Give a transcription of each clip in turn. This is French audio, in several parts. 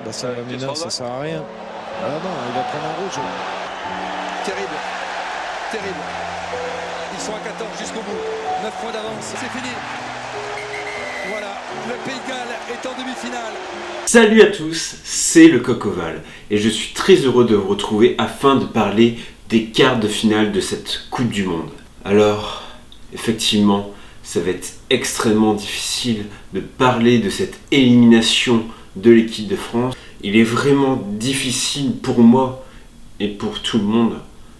Bah ça, Mina, ça sert à rien. Ah non, il va prendre un rouge. Terrible, terrible. Ils sont à 14 jusqu'au bout. 9 points d'avance, c'est fini. Voilà, le Pays de Galles est en demi-finale. Salut à tous, c'est le Coq Ovale et je suis très heureux de vous retrouver afin de parler des quarts de finale de cette Coupe du Monde. Alors, effectivement, ça va être extrêmement difficile de parler de cette élimination de l'équipe de France. Il est vraiment difficile pour moi et pour tout le monde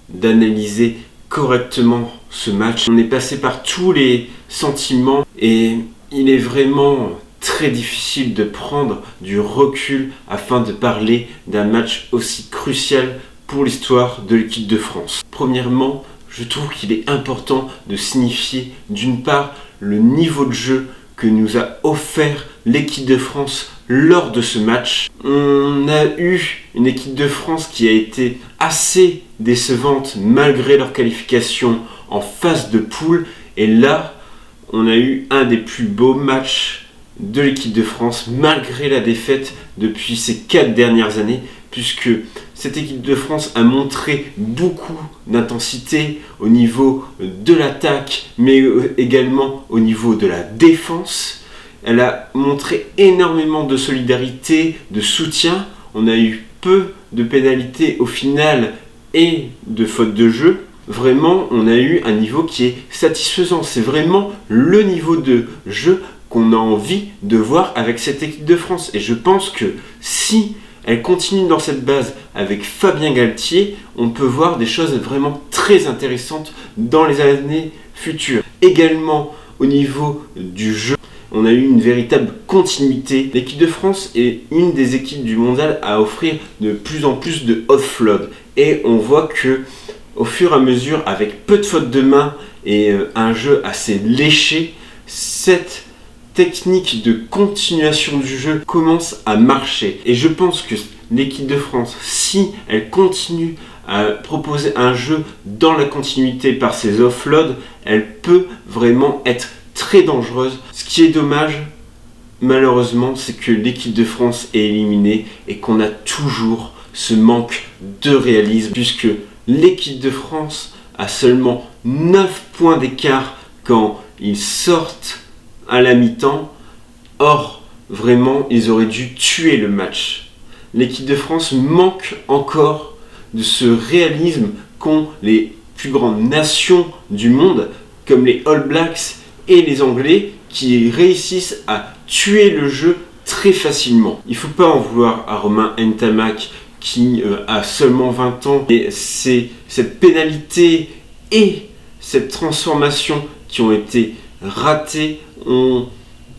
d'analyser correctement ce match. On est passé par tous les sentiments et il est vraiment très difficile de prendre du recul afin de parler d'un match aussi crucial pour l'histoire de l'équipe de France. Premièrement, je trouve qu'il est important de signifier d'une part le niveau de jeu que nous a offert l'équipe de France lors de ce match. On a eu une équipe de France qui a été assez décevante malgré leur qualification en phase de poule. Et là, on a eu un des plus beaux matchs de l'équipe de France malgré la défaite depuis ces 4 dernières années, puisque cette équipe de France a montré beaucoup d'intensité au niveau de l'attaque, mais également au niveau de la défense. Elle a montré énormément de solidarité, de soutien. On a eu peu de pénalités au final et de fautes de jeu. Vraiment, on a eu un niveau qui est satisfaisant. C'est vraiment le niveau de jeu qu'on a envie de voir avec cette équipe de France. Et je pense que si elle continue dans cette base avec Fabien Galtier, on peut voir des choses vraiment très intéressantes dans les années futures. Également, au niveau du jeu, on a eu une véritable continuité. L'équipe de France est une des équipes du mondial à offrir de plus en plus de offload. Et on voit que au fur et à mesure, avec peu de fautes de main et un jeu assez léché, cette technique de continuation du jeu commence à marcher. Et je pense que l'équipe de France, si elle continue à proposer un jeu dans la continuité par ses offloads, elle peut vraiment être très dangereuse. Ce qui est dommage, malheureusement, c'est que l'équipe de France est éliminée et qu'on a toujours ce manque de réalisme, puisque l'équipe de France a seulement 9 points d'écart quand ils sortent à la mi-temps. Or, vraiment, ils auraient dû tuer le match. L'équipe de France manque encore de ce réalisme qu'ont les plus grandes nations du monde, comme les All Blacks et les Anglais, qui réussissent à tuer le jeu très facilement. Il ne faut pas en vouloir à Romain Ntamak, qui a seulement 20 ans, et c'est cette pénalité et cette transformation qui ont été ratées ont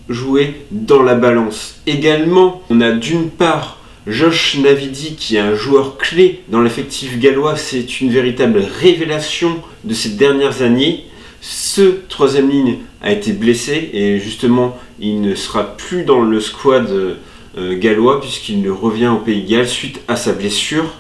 joué dans la balance. Également, on a d'une part Josh Navidi qui est un joueur clé dans l'effectif gallois, c'est une véritable révélation de ces dernières années. Ce troisième ligne a été blessé et justement il ne sera plus dans le squad gallois puisqu'il revient au Pays de Galles suite à sa blessure.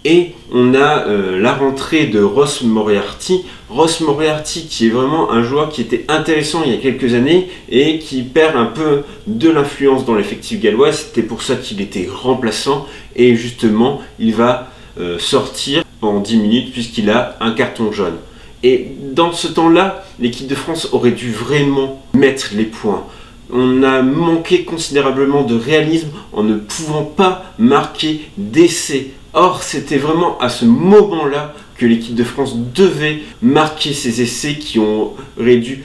Et on a la rentrée de Ross Moriarty. Ross Moriarty qui est vraiment un joueur qui était intéressant il y a quelques années et qui perd un peu de l'influence dans l'effectif gallois. C'était pour ça qu'il était remplaçant et justement il va sortir pendant 10 minutes puisqu'il a un carton jaune. Et dans ce temps-là, l'équipe de France aurait dû vraiment mettre les points. On a manqué considérablement de réalisme en ne pouvant pas marquer d'essais. Or, c'était vraiment à ce moment-là que l'équipe de France devait marquer ses essais qui auraient dû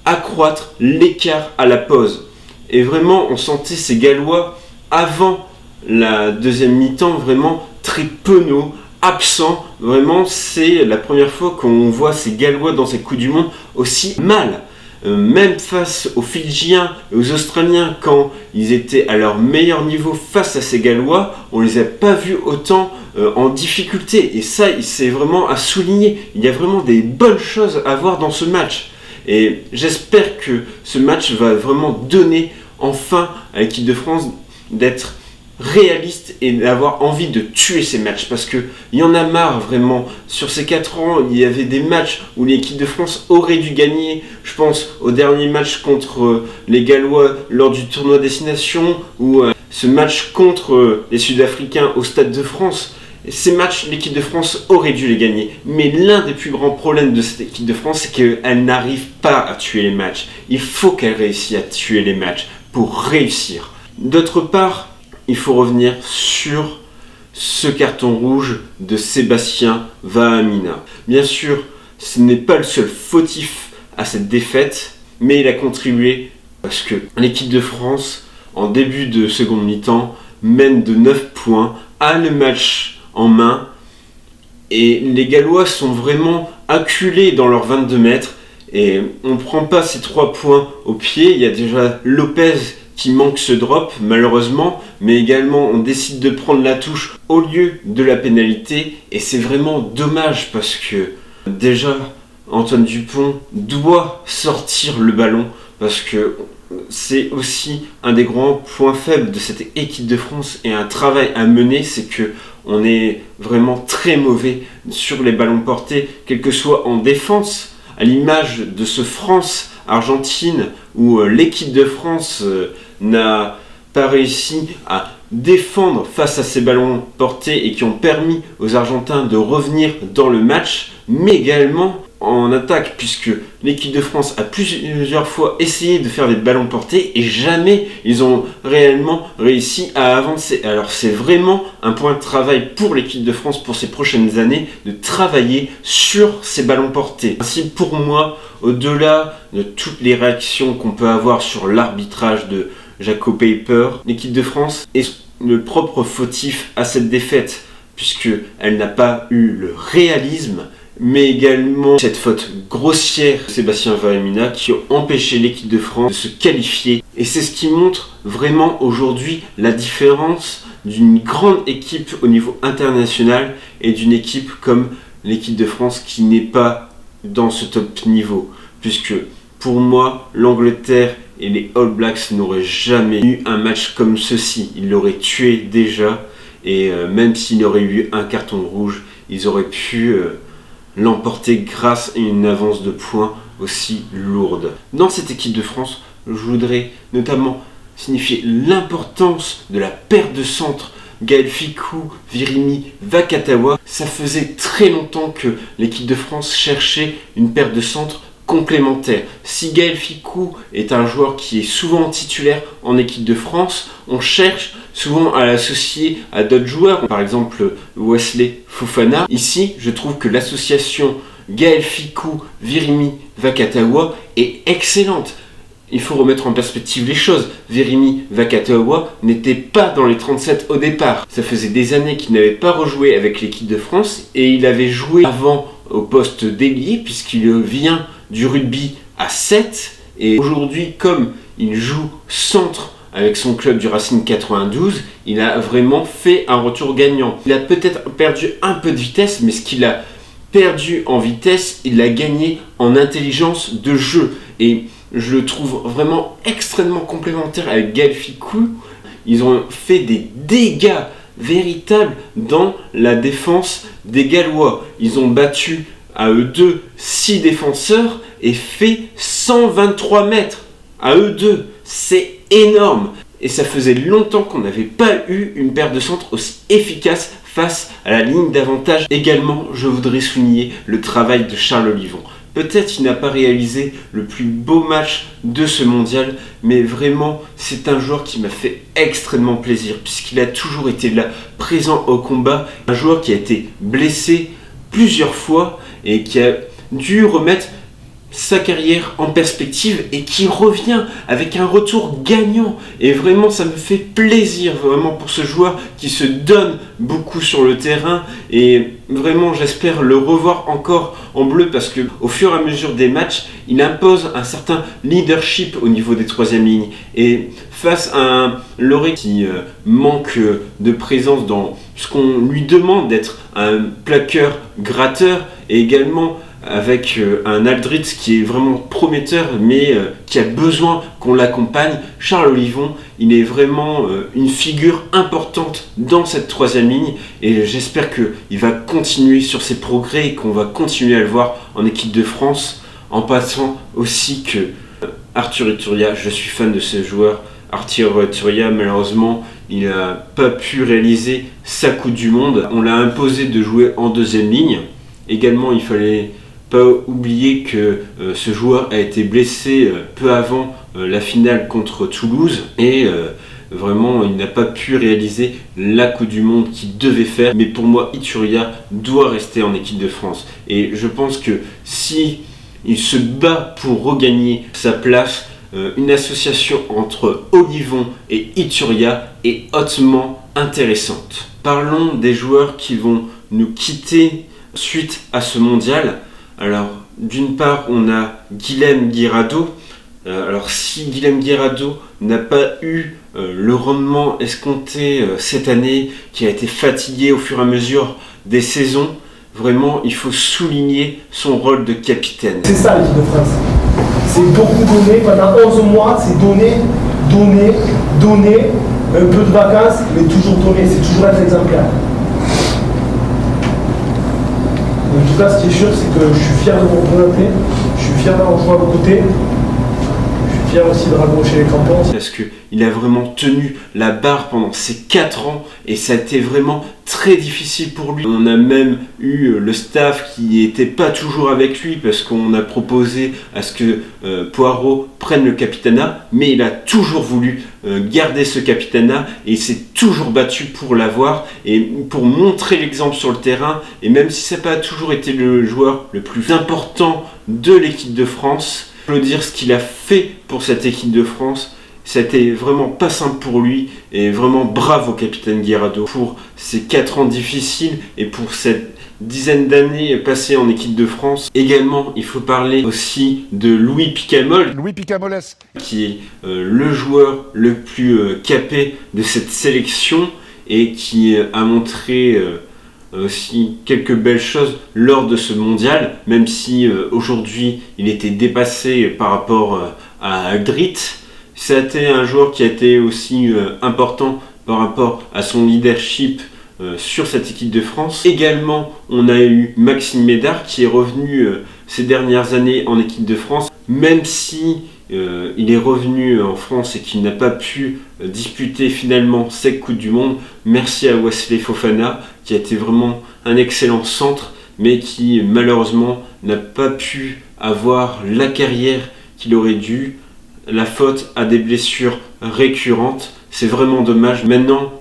accroître l'écart à la pause. Et vraiment, on sentait ces Gallois avant la deuxième mi-temps vraiment très penauds, absents. Vraiment, c'est la première fois qu'on voit ces Gallois dans cette Coupe du Monde aussi mal. Même face aux Fidjiens et aux Australiens, quand ils étaient à leur meilleur niveau face à ces Gallois, on ne les a pas vus autant en difficulté. Et ça, c'est vraiment à souligner. Il y a vraiment des bonnes choses à voir dans ce match. Et j'espère que ce match va vraiment donner enfin à l'équipe de France d'être réaliste et d'avoir envie de tuer ces matchs, parce qu'il y en a marre vraiment. Sur ces 4 ans, il y avait des matchs où l'équipe de France aurait dû gagner. Je pense au dernier match contre les Gallois lors du tournoi Destination où ce match contre les Sud-Africains au Stade de France. Ces matchs, l'équipe de France aurait dû les gagner. Mais l'un des plus grands problèmes de cette équipe de France, c'est qu'elle n'arrive pas à tuer les matchs. Il faut qu'elle réussisse à tuer les matchs pour réussir. D'autre part, il faut revenir sur ce carton rouge de Sébastien Vahaamina. Bien sûr, ce n'est pas le seul fautif à cette défaite, mais il a contribué parce que l'équipe de France, en début de seconde mi-temps, mène de 9 points, a le match en main, et les Gallois sont vraiment acculés dans leurs 22 mètres, et on ne prend pas ces 3 points au pied. Il y a déjà Lopez qui manque ce drop malheureusement, mais également on décide de prendre la touche au lieu de la pénalité, et c'est vraiment dommage parce que déjà Antoine Dupont doit sortir le ballon, parce que c'est aussi un des grands points faibles de cette équipe de France, et un travail à mener, c'est que on est vraiment très mauvais sur les ballons portés, quel que soit en défense, à l'image de ce France-Argentine où l'équipe de France n'a pas réussi à défendre face à ces ballons portés et qui ont permis aux Argentins de revenir dans le match, mais également en attaque, puisque l'équipe de France a plusieurs fois essayé de faire des ballons portés et jamais ils ont réellement réussi à avancer. Alors c'est vraiment un point de travail pour l'équipe de France pour ces prochaines années, de travailler sur ces ballons portés. Ainsi, pour moi, au-delà de toutes les réactions qu'on peut avoir sur l'arbitrage de Jaco Peyper, l'équipe de France est le propre fautif à cette défaite, puisqu'elle n'a pas eu le réalisme, mais également cette faute grossière de Sébastien Vahaamina qui a empêché l'équipe de France de se qualifier. Et c'est ce qui montre vraiment aujourd'hui la différence d'une grande équipe au niveau international et d'une équipe comme l'équipe de France qui n'est pas dans ce top niveau. Puisque pour moi, l'Angleterre et les All Blacks n'auraient jamais eu un match comme ceci. Ils l'auraient tué déjà, et même s'il aurait eu un carton rouge, ils auraient pu l'emporter grâce à une avance de points aussi lourde. Dans cette équipe de France, je voudrais notamment signifier l'importance de la paire de centre Gaël Fickou, Virimi, Vakatawa. Ça faisait très longtemps que l'équipe de France cherchait une paire de centres complémentaire. Si Gaël Fickou est un joueur qui est souvent titulaire en équipe de France, on cherche souvent à l'associer à d'autres joueurs, par exemple Wesley Fofana. Ici, je trouve que l'association Gaël Fickou, Virimi, Vakatawa est excellente. Il faut remettre en perspective les choses. Virimi Vakatawa n'était pas dans les 37 au départ. Ça faisait des années qu'il n'avait pas rejoué avec l'équipe de France, et il avait joué avant au poste d'ailier puisqu'il vient du rugby à 7, et aujourd'hui, comme il joue centre avec son club du Racing 92, il a vraiment fait un retour gagnant. Il a peut-être perdu un peu de vitesse, mais ce qu'il a perdu en vitesse, il l'a gagné en intelligence de jeu, et je le trouve vraiment extrêmement complémentaire avec Gaël Fickou. Ils ont fait des dégâts véritables dans la défense des Gallois. Ils ont battu à eux deux 6 défenseurs et fait 123 mètres à eux deux. C'est énorme, et ça faisait longtemps qu'on n'avait pas eu une paire de centres aussi efficace face à la ligne d'avantage. Également, je voudrais souligner le travail de Charles Olivon. Peut-être qu'il n'a pas réalisé le plus beau match de ce mondial, mais vraiment c'est un joueur qui m'a fait extrêmement plaisir puisqu'il a toujours été là, présent au combat. Un joueur qui a été blessé plusieurs fois et qui a dû remettre sa carrière en perspective et qui revient avec un retour gagnant. Et vraiment, ça me fait plaisir vraiment pour ce joueur qui se donne beaucoup sur le terrain, et vraiment j'espère le revoir encore en bleu parce que au fur et à mesure des matchs, il impose un certain leadership au niveau des troisièmes lignes. Et face à un Loré qui manque de présence dans ce qu'on lui demande d'être un plaqueur gratteur, et également avec un Aldritz qui est vraiment prometteur mais qui a besoin qu'on l'accompagne, Charles Olivon, il est vraiment une figure importante dans cette troisième ligne, et j'espère qu'il va continuer sur ses progrès et qu'on va continuer à le voir en équipe de France. En passant aussi que Arthur Iturria, je suis fan de ce joueur. Arturo Turia, malheureusement, il n'a pas pu réaliser sa Coupe du Monde. On l'a imposé de jouer en deuxième ligne. Également, il fallait pas oublier que ce joueur a été blessé peu avant la finale contre Toulouse et vraiment il n'a pas pu réaliser la Coupe du Monde qu'il devait faire. Mais pour moi, Iturria doit rester en équipe de France. Et je pense que si il se bat pour regagner sa place, une association entre Olivon et Iturria est hautement intéressante. Parlons des joueurs qui vont nous quitter suite à ce mondial. Alors, d'une part, on a Guilhem Guirado. Alors, si Guilhem Guirado n'a pas eu le rendement escompté cette année, qui a été fatigué au fur et à mesure des saisons, vraiment, il faut souligner son rôle de capitaine. C'est ça l'équipe de France. C'est beaucoup donné, pendant 11 mois, c'est donner, un peu de vacances, mais toujours donner, c'est toujours être exemplaire. En tout cas, ce qui est sûr, c'est que je suis fier de me représenter, je suis fier d'avoir joué à vos côtés, je suis fier aussi de raccrocher les crampons. Parce qu'il a vraiment tenu la barre pendant ces 4 ans et ça a été vraiment très difficile pour lui. On a même eu le staff qui n'était pas toujours avec lui parce qu'on a proposé à ce que Poirot prenne le capitanat, mais il a toujours voulu garder ce capitanat et il s'est toujours battu pour l'avoir et pour montrer l'exemple sur le terrain. Et même si ça n'a pas toujours été le joueur le plus important de l'équipe de France, je peux dire ce qu'il a fait pour cette équipe de France. C'était vraiment pas simple pour lui et vraiment bravo capitaine Guirado pour ces 4 ans difficiles et pour cette dizaine d'années passées en équipe de France. Également, il faut parler aussi de Louis Picamol, qui est le joueur le plus capé de cette sélection et qui a montré aussi quelques belles choses lors de ce mondial, même si aujourd'hui il était dépassé par rapport à Grit. C'était un joueur qui a été aussi important par rapport à son leadership sur cette équipe de France. Également, on a eu Maxime Médard qui est revenu ces dernières années en équipe de France, même si il est revenu en France et qu'il n'a pas pu disputer finalement cette Coupe du Monde. Merci à Wesley Fofana qui a été vraiment un excellent centre, mais qui malheureusement n'a pas pu avoir la carrière qu'il aurait dû. La faute à des blessures récurrentes, c'est vraiment dommage. Maintenant,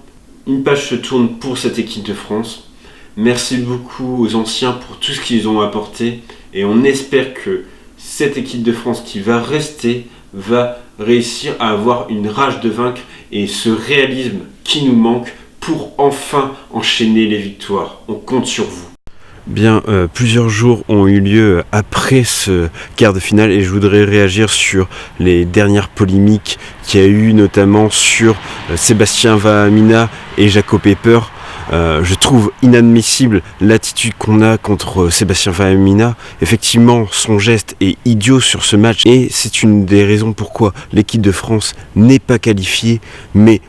une page se tourne pour cette équipe de France. Merci beaucoup aux anciens pour tout ce qu'ils ont apporté et on espère que cette équipe de France qui va rester va réussir à avoir une rage de vaincre et ce réalisme qui nous manque pour enfin enchaîner les victoires. On compte sur vous. Bien, plusieurs jours ont eu lieu après ce quart de finale et je voudrais réagir sur les dernières polémiques qu'il y a eu, notamment sur Sébastien Vahamina et Jacob Pepper. Je trouve inadmissible l'attitude qu'on a contre Sébastien Vahamina. Effectivement, son geste est idiot sur ce match et c'est une des raisons pourquoi l'équipe de France n'est pas qualifiée. Mais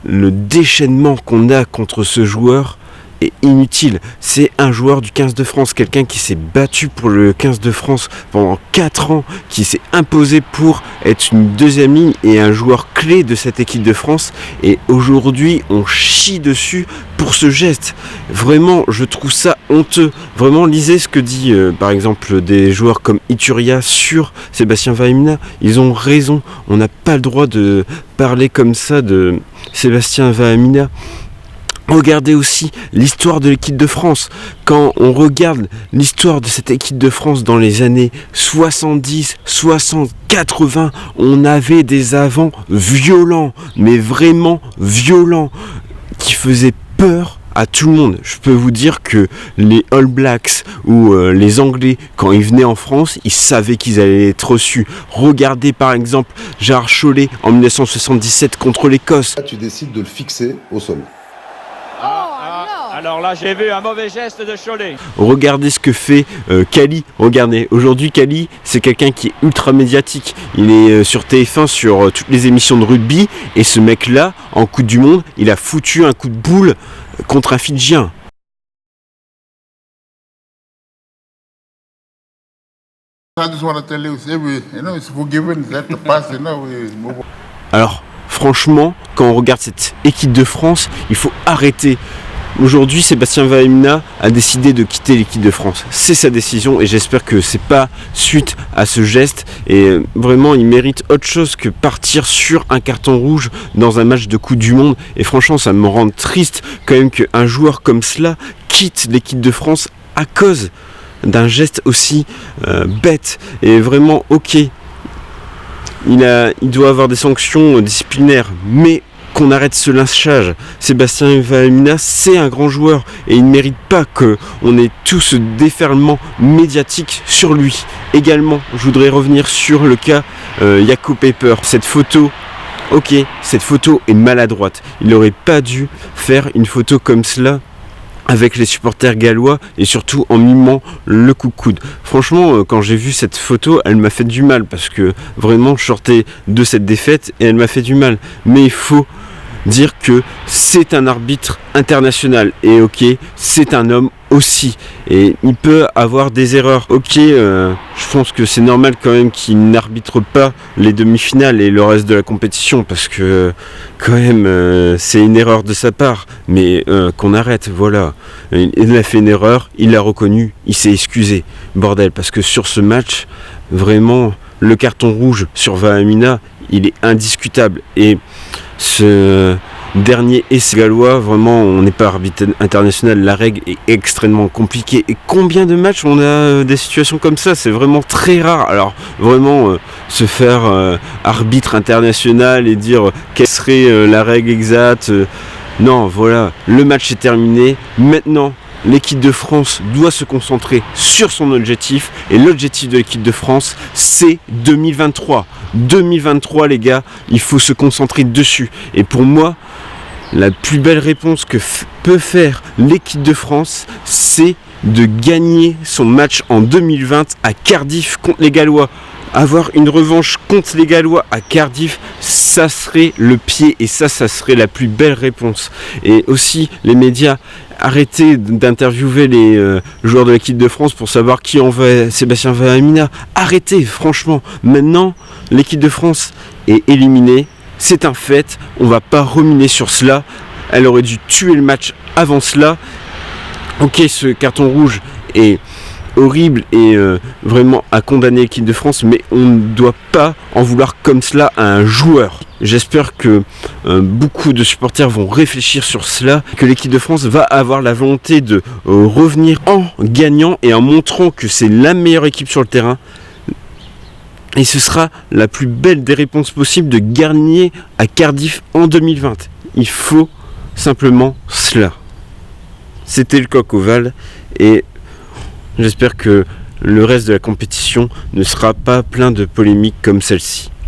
le déchaînement qu'on a contre ce joueur est inutile. C'est un joueur du 15 de France, quelqu'un qui s'est battu pour le 15 de France pendant 4 ans, qui s'est imposé pour être une deuxième ligne et un joueur clé de cette équipe de France. Et aujourd'hui, on chie dessus pour ce geste. Vraiment, je trouve ça honteux. Vraiment, lisez ce que dit par exemple des joueurs comme Iturria sur Sébastien Vahamina. Ils ont raison. On n'a pas le droit de parler comme ça de Sébastien Vahamina. Regardez aussi l'histoire de l'équipe de France. Quand on regarde l'histoire de cette équipe de France dans les années 70, 60, 80, on avait des avants violents, mais vraiment violents, qui faisaient peur à tout le monde. Je peux vous dire que les All Blacks ou les Anglais, quand ils venaient en France, ils savaient qu'ils allaient être reçus. Regardez par exemple Gérard Chollet en 1977 contre l'Écosse. Là, tu décides de le fixer au sol. Alors là, j'ai vu un mauvais geste de Chollet. Regardez ce que fait Kali. Regardez, aujourd'hui Kali, c'est quelqu'un qui est ultra médiatique. Il est sur TF1 sur toutes les émissions de rugby. Et ce mec-là, en Coupe du Monde, il a foutu un coup de boule contre un Fidjien. Alors, franchement, quand on regarde cette équipe de France, il faut arrêter. Aujourd'hui, Sébastien Vahaemina a décidé de quitter l'équipe de France. C'est sa décision et j'espère que c'est pas suite à ce geste. Et vraiment, il mérite autre chose que partir sur un carton rouge dans un match de Coupe du Monde. Et franchement, ça me rend triste quand même qu'un joueur comme cela quitte l'équipe de France à cause d'un geste aussi bête. Et vraiment, ok, il doit avoir des sanctions disciplinaires, mais qu'on arrête ce lynchage. Sébastien Vahaemina, c'est un grand joueur et il ne mérite pas qu'on ait tout ce déferlement médiatique sur lui. Également, je voudrais revenir sur le cas Jaco Peyper. Cette photo, ok, cette photo est maladroite. Il n'aurait pas dû faire une photo comme cela avec les supporters gallois et surtout en mimant le coup de coude. Franchement, quand j'ai vu cette photo, elle m'a fait du mal parce que vraiment je sortais de cette défaite et elle m'a fait du mal. Mais il faut dire que c'est un arbitre international et ok, c'est un homme aussi et il peut avoir des erreurs. Ok, je pense que c'est normal quand même qu'il n'arbitre pas les demi-finales et le reste de la compétition parce que quand même c'est une erreur de sa part, mais qu'on arrête, voilà. Il a fait une erreur, il l'a reconnu, il s'est excusé, bordel, parce que sur ce match, vraiment, le carton rouge sur Vahaemina, il est indiscutable et ce dernier essai gallois, vraiment on n'est pas arbitre international, la règle est extrêmement compliquée et combien de matchs on a des situations comme ça, c'est vraiment très rare. Alors vraiment se faire arbitre international et dire quelle serait la règle exacte, non, voilà, le match est terminé, maintenant l'équipe de France doit se concentrer sur son objectif et l'objectif de l'équipe de France c'est 2023. 2023 les gars, il faut se concentrer dessus et pour moi la plus belle réponse que peut faire l'équipe de France c'est de gagner son match en 2020 à Cardiff contre les Gallois. Avoir une revanche contre les Gallois à Cardiff, ça serait le pied et ça serait la plus belle réponse. Et aussi les médias, arrêtez d'interviewer les joueurs de l'équipe de France pour savoir qui envoie Sébastien Vahaemina. Arrêtez, franchement. Maintenant, l'équipe de France est éliminée. C'est un fait. On va pas ruminer sur cela. Elle aurait dû tuer le match avant cela. Ok, ce carton rouge est horrible et vraiment à condamner l'équipe de France, mais on ne doit pas en vouloir comme cela à un joueur. J'espère que beaucoup de supporters vont réfléchir sur cela, que l'équipe de France va avoir la volonté de revenir en gagnant et en montrant que c'est la meilleure équipe sur le terrain. Et ce sera la plus belle des réponses possibles de gagner à Cardiff en 2020. Il faut simplement cela. C'était le Coq Ovale et j'espère que le reste de la compétition ne sera pas plein de polémiques comme celle-ci.